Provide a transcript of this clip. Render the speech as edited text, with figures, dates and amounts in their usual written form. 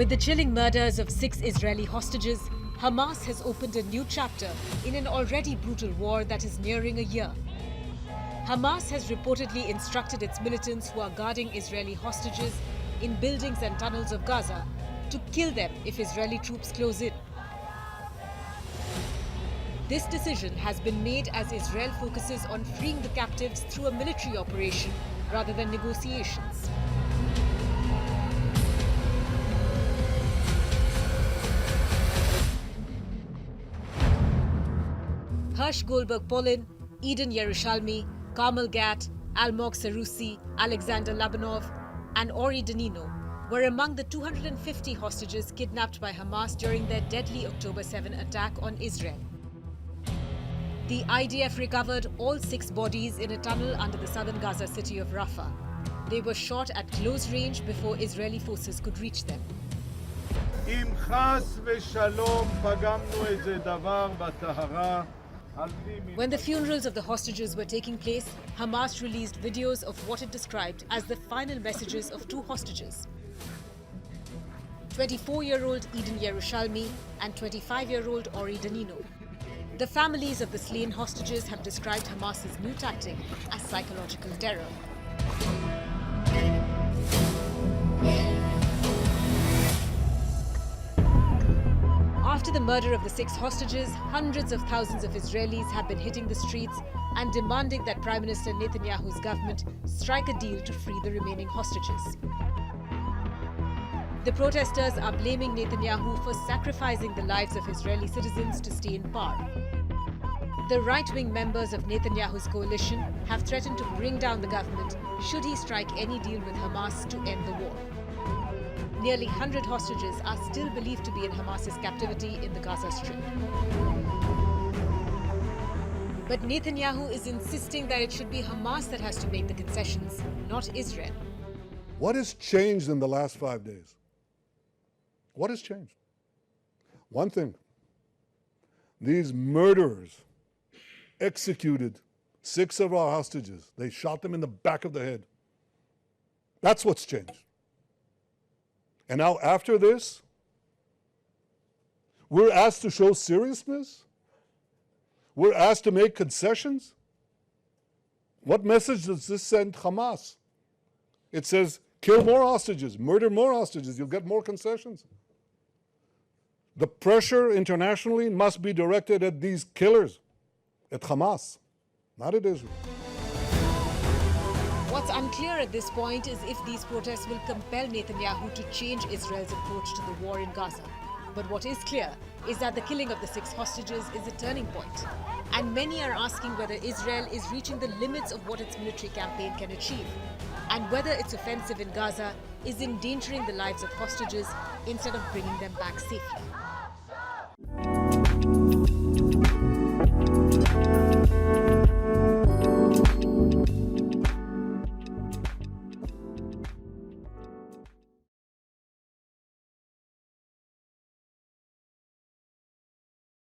With the chilling murders of 6 Israeli hostages, Hamas has opened a new chapter in an already brutal war that is nearing a year. Hamas has reportedly instructed its militants who are guarding Israeli hostages in buildings and tunnels of Gaza to kill them if Israeli troops close in. This decision has been made as Israel focuses on freeing the captives through a military operation rather than negotiations. Hirsch Goldberg-Polin, Eden Yerushalmi, Carmel Gat, Almog Sarusi, Alexander Labanov, and Ori Danino were among the 250 hostages kidnapped by Hamas during their deadly October 7 attack on Israel. The IDF recovered all 6 bodies in a tunnel under the southern Gaza city of Rafah. They were shot at close range before Israeli forces could reach them. אם חס ושלום פגמנו איזה דבר בטהרה. When the funerals of the hostages were taking place, Hamas released videos of what it described as the final messages of 2 hostages. 24-year-old Eden Yerushalmi and 25-year-old Ori Danino. The families of the slain hostages have described Hamas's new tactic as psychological terror. After the murder of the 6 hostages, hundreds of thousands of Israelis have been hitting the streets and demanding that Prime Minister Netanyahu's government strike a deal to free the remaining hostages. The protesters are blaming Netanyahu for sacrificing the lives of Israeli citizens to stay in power. The right-wing members of Netanyahu's coalition have threatened to bring down the government should he strike any deal with Hamas to end the war. Nearly 100 hostages are still believed to be in Hamas's captivity in the Gaza Strip. But Netanyahu is insisting that it should be Hamas that has to make the concessions, not Israel. What has changed in the last 5 days? What has changed? One thing. These murderers executed 6 of our hostages. They shot them in the back of the head. That's what's changed. And now after this, we're asked to show seriousness? We're asked to make concessions? What message does this send Hamas? It says, kill more hostages, murder more hostages, you'll get more concessions. The pressure internationally must be directed at these killers, at Hamas, not at Israel. What's unclear at this point is if these protests will compel Netanyahu to change Israel's approach to the war in Gaza. But what is clear is that the killing of the 6 hostages is a turning point. And many are asking whether Israel is reaching the limits of what its military campaign can achieve, and whether its offensive in Gaza is endangering the lives of hostages instead of bringing them back safely.